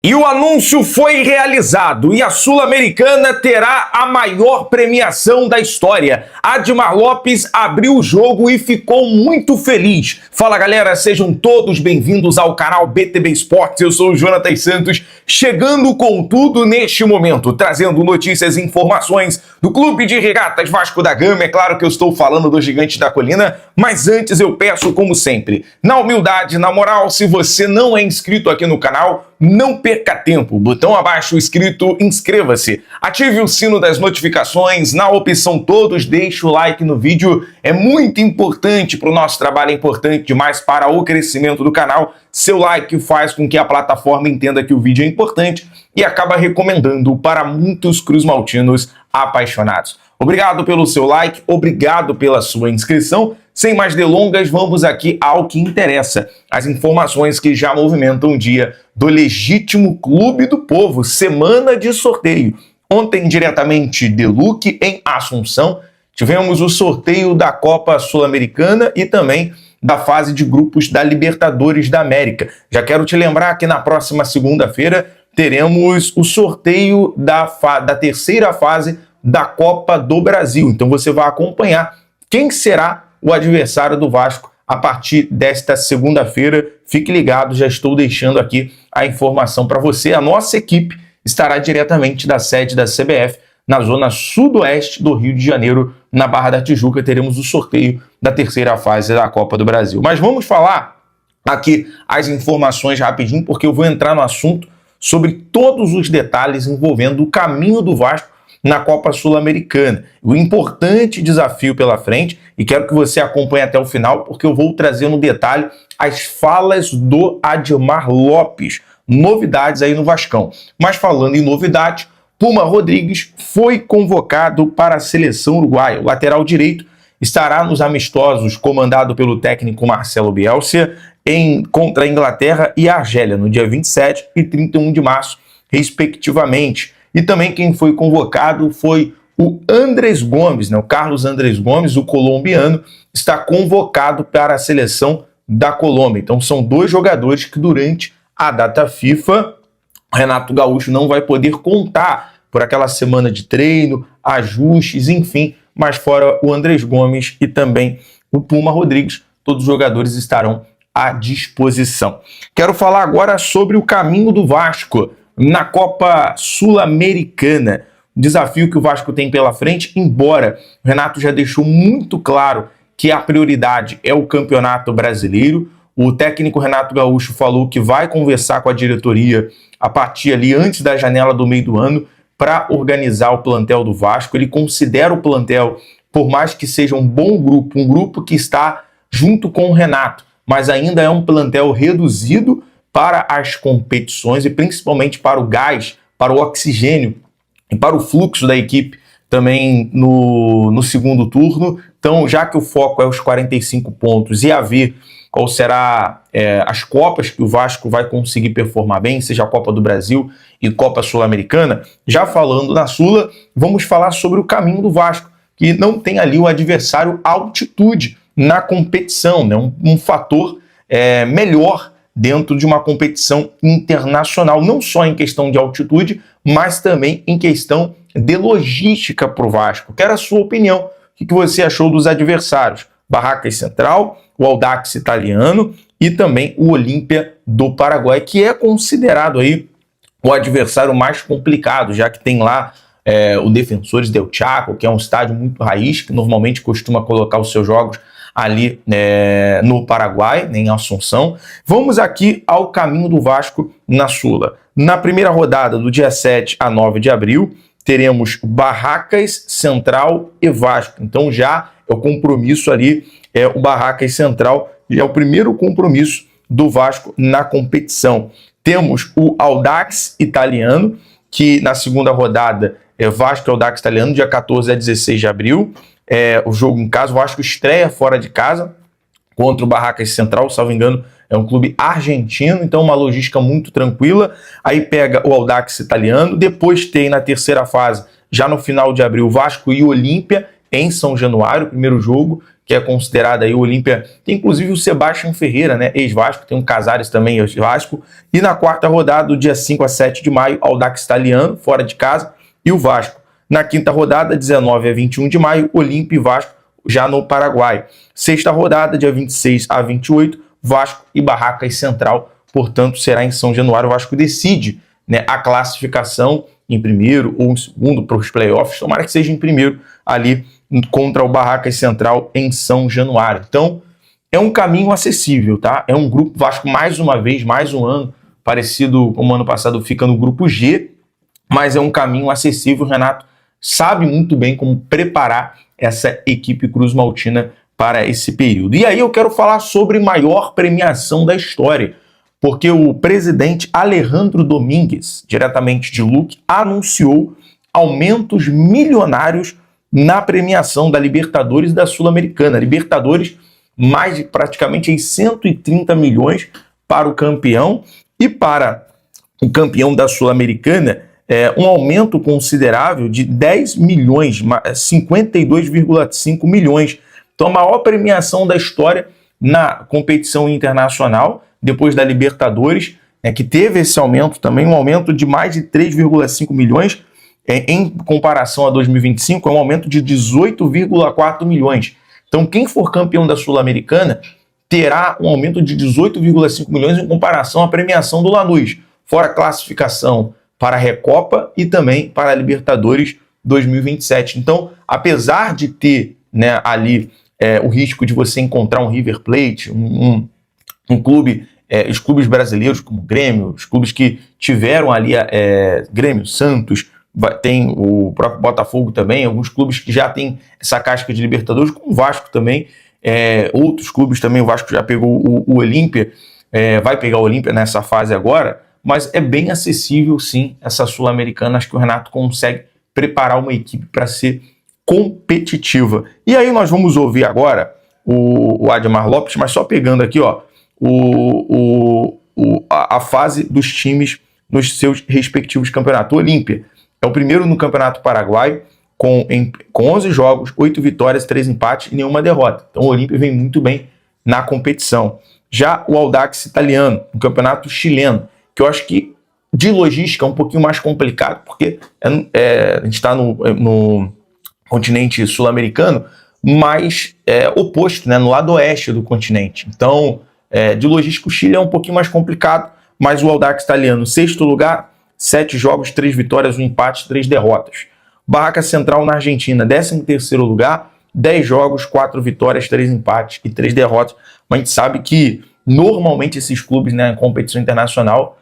E o anúncio foi realizado e a Sul-Americana terá a maior premiação da história. Admar Lopes abriu o jogo e ficou muito feliz. Fala galera, sejam todos bem-vindos ao canal BTB Esportes. Eu sou o Jonatas Santos, chegando com tudo neste momento, trazendo notícias e informações do Clube de Regatas Vasco da Gama. É claro que eu estou falando do Gigante da Colina, mas antes eu peço, como sempre, na humildade, na moral, se você não é inscrito aqui no canal, não perca tempo, botão abaixo escrito inscreva-se, ative o sino das notificações, na opção todos, deixe o like no vídeo, é muito importante para o nosso trabalho, é importante demais para o crescimento do canal. Seu like faz com que a plataforma entenda que o vídeo é importante e acaba recomendando para muitos cruzmaltinos apaixonados. Obrigado pelo seu like, obrigado pela sua inscrição. Sem mais delongas, vamos aqui ao que interessa. As informações que já movimentam o dia do legítimo Clube do Povo, semana de sorteio. Ontem, diretamente de Luque, em Assunção, tivemos o sorteio da Copa Sul-Americana e também da fase de grupos da Libertadores da América. Já quero te lembrar que na próxima segunda-feira teremos o sorteio da terceira fase da Copa do Brasil. Então você vai acompanhar quem será o adversário do Vasco a partir desta segunda-feira. Fique ligado, já estou deixando aqui a informação para você. A nossa equipe estará diretamente da sede da CBF, na zona sudoeste do Rio de Janeiro, na Barra da Tijuca. Teremos o sorteio da terceira fase da Copa do Brasil. Mas vamos falar aqui as informações rapidinho, porque eu vou entrar no assunto sobre todos os detalhes envolvendo o caminho do Vasco na Copa Sul-Americana. O importante desafio pela frente, e quero que você acompanhe até o final, porque eu vou trazer no detalhe as falas do Admar Lopes. Novidades aí no Vascão. Mas falando em novidades, Puma Rodrigues foi convocado para a seleção uruguaia. O lateral direito estará nos amistosos comandado pelo técnico Marcelo Bielsa contra a Inglaterra e a Argélia, no dia 27 e 31 de março, respectivamente. E também quem foi convocado foi o Andrés Gomes, o Carlos Andrés Gomes, o colombiano, está convocado para a seleção da Colômbia. Então são dois jogadores que durante a data FIFA, Renato Gaúcho não vai poder contar por aquela semana de treino, ajustes, enfim, mas fora o Andrés Gomes e também o Puma Rodrigues, todos os jogadores estarão à disposição. Quero falar agora sobre o caminho do Vasco na Copa Sul-Americana. O desafio que o Vasco tem pela frente, embora o Renato já deixou muito claro que a prioridade é o Campeonato Brasileiro. O técnico Renato Gaúcho falou que vai conversar com a diretoria a partir ali antes da janela do meio do ano para organizar o plantel do Vasco. Ele considera o plantel, por mais que seja um bom grupo, um grupo que está junto com o Renato, mas ainda é um plantel reduzido para as competições e principalmente para o gás, para o oxigênio e para o fluxo da equipe também no segundo turno. Então, já que o foco é os 45 pontos e a ver qual será as Copas que o Vasco vai conseguir performar bem, seja a Copa do Brasil e Copa Sul-Americana, já falando na Sula, vamos falar sobre o caminho do Vasco, que não tem ali o adversário altitude na competição, um fator melhor dentro de uma competição internacional, não só em questão de altitude, mas também em questão de logística para o Vasco. Quero a sua opinião. O que você achou dos adversários? Barracas Central, o Audax Italiano e também o Olímpia do Paraguai, que é considerado aí o adversário mais complicado, já que tem lá o Defensores del Chaco, que é um estádio muito raiz, que normalmente costuma colocar os seus jogos ali no Paraguai, em Assunção. Vamos aqui ao caminho do Vasco na Sula. Na primeira rodada, do dia 7 a 9 de abril, teremos Barracas, Central e Vasco. Então já é o compromisso ali, o Barracas Central, e é o primeiro compromisso do Vasco na competição. Temos o Audax Italiano, que na segunda rodada é Vasco e Audax Italiano, dia 14 a 16 de abril. O jogo em casa, o Vasco estreia fora de casa contra o Barracas Central, salvo engano, é um clube argentino, então uma logística muito tranquila. Aí pega o Audax Italiano, depois tem na terceira fase, já no final de abril, Vasco e Olímpia em São Januário, primeiro jogo, que é considerada aí o Olímpia. Tem inclusive o Sebastião Ferreira, né, ex-Vasco, tem um Casares também, ex-Vasco. E na quarta rodada, do dia 5 a 7 de maio, Audax Italiano, fora de casa, e o Vasco. Na quinta rodada, 19 a 21 de maio, Olímpia e Vasco, já no Paraguai. Sexta rodada, dia 26 a 28, Vasco e Barracas Central, portanto, será em São Januário. O Vasco decide, né, a classificação em primeiro ou em segundo para os playoffs, tomara que seja em primeiro ali contra o Barracas Central em São Januário. Então, é um caminho acessível, tá? É um grupo, Vasco mais uma vez, mais um ano, parecido com o ano passado, fica no grupo G, mas é um caminho acessível. O Renato sabe muito bem como preparar essa equipe cruz-maltina para esse período. E aí eu quero falar sobre maior premiação da história, porque o presidente Alejandro Domingues, diretamente de Luque, anunciou aumentos milionários na premiação da Libertadores e da Sul-Americana. Libertadores, mais de praticamente 130 milhões para o campeão, e para o campeão da Sul-Americana, um aumento considerável de 10 milhões, 52,5 milhões. Então, a maior premiação da história na competição internacional, depois da Libertadores, que teve esse aumento também, um aumento de mais de 3,5 milhões, em comparação a 2025, é um aumento de 18,4 milhões. Então, quem for campeão da Sul-Americana terá um aumento de 18,5 milhões em comparação à premiação do Lanús, fora a classificação para a Recopa e também para a Libertadores 2027. Então, apesar de ter, né, ali o risco de você encontrar um River Plate, um clube, os clubes brasileiros como Grêmio, os clubes que tiveram ali Grêmio, Santos, tem o próprio Botafogo também, alguns clubes que já têm essa casca de Libertadores, como o Vasco também, outros clubes também. O Vasco já pegou o Olímpia, vai pegar o Olímpia nessa fase agora, mas é bem acessível sim essa Sul-Americana. Acho que o Renato consegue preparar uma equipe para ser competitiva. E aí nós vamos ouvir agora o Admar Lopes, mas só pegando aqui, ó, a fase dos times nos seus respectivos campeonatos. O Olímpia é o primeiro no Campeonato Paraguai, com 11 jogos, 8 vitórias, 3 empates e nenhuma derrota. Então o Olímpia vem muito bem na competição. Já o Audax Italiano, no Campeonato Chileno, que eu acho que de logística é um pouquinho mais complicado, porque a gente está no continente sul-americano, mas oposto, né, no lado oeste do continente. Então, de logística, o Chile é um pouquinho mais complicado, mas o Audax Italiano, sexto lugar, 7 jogos, 3 vitórias, 1 empate, 3 derrotas. Barracas Central na Argentina, 13º lugar, 10 jogos, 4 vitórias, 3 empates e 3 derrotas. Mas a gente sabe que normalmente esses clubes, né, em competição internacional,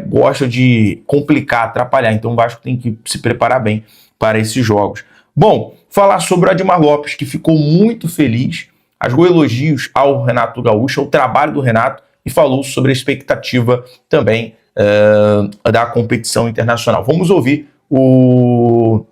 gostam de complicar, atrapalhar. Então o Vasco tem que se preparar bem para esses jogos. Bom, falar sobre o Admar Lopes, que ficou muito feliz, rasgou elogios ao Renato Gaúcho, ao trabalho do Renato, e falou sobre a expectativa também da competição internacional. Vamos ouvir o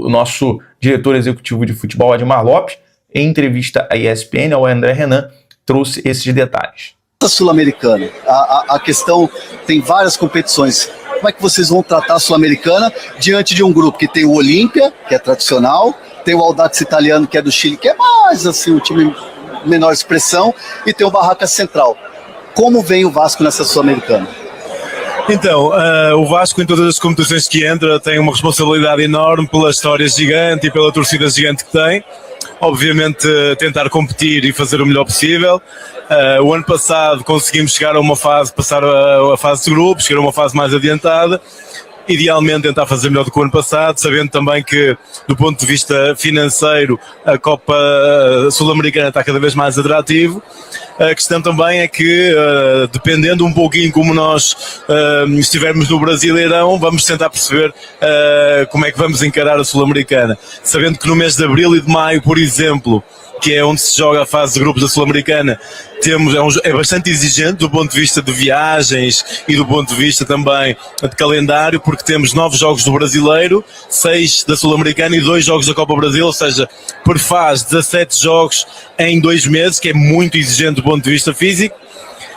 nosso diretor executivo de futebol, Admar Lopes, em entrevista à ESPN, ao André Renan, trouxe esses detalhes. A Sul-Americana, a questão, tem várias competições. Como é que vocês vão tratar a Sul-Americana diante de um grupo que tem o Olímpia, que é tradicional, tem o Audax Italiano, que é do Chile, que é mais assim, um time menor expressão, e tem o Barracas Central. Como vem o Vasco nessa Sul-Americana? Então, o Vasco em todas as competições que entra tem uma responsabilidade enorme pela história gigante e pela torcida gigante que tem. Obviamente tentar competir e fazer o melhor possível. O ano passado conseguimos chegar a uma fase, passar a fase de grupos, chegar a uma fase mais adiantada. Idealmente tentar fazer melhor do que o ano passado, sabendo também que do ponto de vista financeiro a Copa Sul-Americana está cada vez mais atrativo. A questão também é que, dependendo um pouquinho como nós estivermos no Brasileirão, vamos tentar perceber como é que vamos encarar a Sul-Americana. Sabendo que no mês de Abril e de Maio, por exemplo, que é onde se joga a fase de grupos da Sul-Americana, é bastante exigente do ponto de vista de viagens e do ponto de vista também de calendário, porque temos 9 jogos do Brasileiro, 6 da Sul-Americana e 2 jogos da Copa Brasil, ou seja, por fase 17 jogos em 2 meses, que é muito exigente do ponto de vista físico.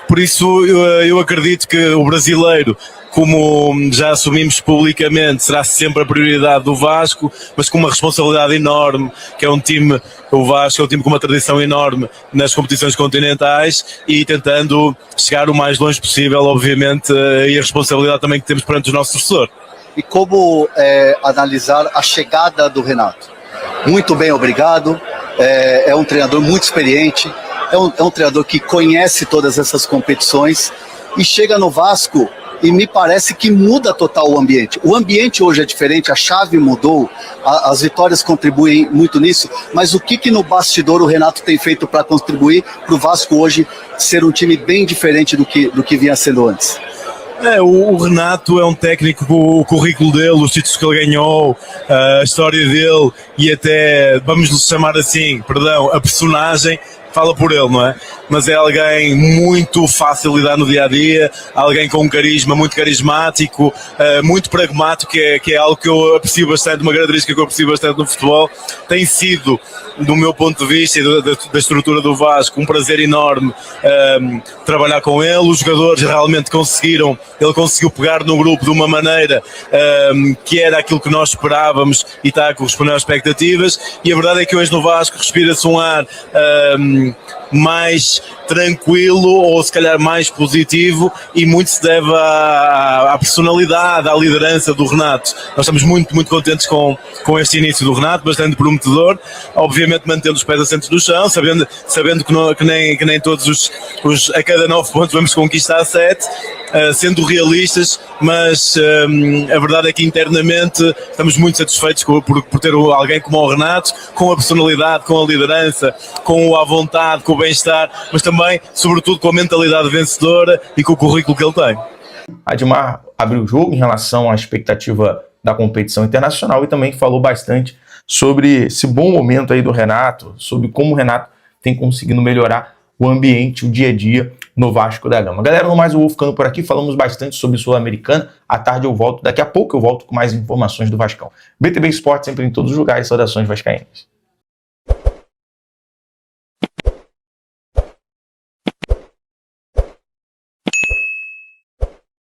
Por isso eu acredito que o brasileiro como já assumimos publicamente, será sempre a prioridade do Vasco, mas com uma responsabilidade enorme, que é um time, o Vasco é um time com uma tradição enorme nas competições continentais e tentando chegar o mais longe possível, obviamente, e a responsabilidade também que temos perante os nossos torcedores. E como analisar a chegada do Renato? Muito bem, obrigado. É um treinador muito experiente, é um treinador que conhece todas essas competições e chega no Vasco e me parece que muda total o ambiente. O ambiente hoje é diferente, a chave mudou, as vitórias contribuem muito nisso, mas o que no bastidor o Renato tem feito para contribuir para o Vasco hoje ser um time bem diferente do que vinha sendo antes? O Renato é um técnico, o currículo dele, os títulos que ele ganhou, a história dele e até, vamos lhe chamar assim, a personagem, fala por ele, não é? Mas é alguém muito fácil de lidar no dia-a-dia, alguém com um carisma muito carismático, muito pragmático, que é algo que eu aprecio bastante, uma característica que eu aprecio bastante no futebol. Tem sido, do meu ponto de vista e da estrutura do Vasco, um prazer enorme trabalhar com ele. Os jogadores realmente ele conseguiu pegar no grupo de uma maneira que era aquilo que nós esperávamos e está a corresponder às expectativas, e a verdade é que hoje no Vasco respira-se um ar mais tranquilo, ou se calhar mais positivo, e muito se deve à personalidade, à liderança do Renato. Nós estamos muito, muito contentes com este início do Renato, bastante prometedor, obviamente mantendo os pés assentos no chão, sabendo que nem todos a cada 9 pontos vamos conquistar 7, sendo realistas, mas a verdade é que internamente estamos muito satisfeitos por ter alguém como o Renato, com a personalidade, com a liderança, com a vontade, com o bem-estar, mas também, sobretudo, com a mentalidade vencedora e com o currículo que ele tem. Admar abriu o jogo em relação à expectativa da competição internacional e também falou bastante sobre esse bom momento aí do Renato, sobre como o Renato tem conseguido melhorar o ambiente, o dia a dia no Vasco da Gama. Galera, no mais eu vou ficando por aqui, falamos bastante sobre Sul-Americana. À tarde eu volto, daqui a pouco eu volto com mais informações do Vascão. BTB Esporte sempre em todos os lugares, saudações vascaínas.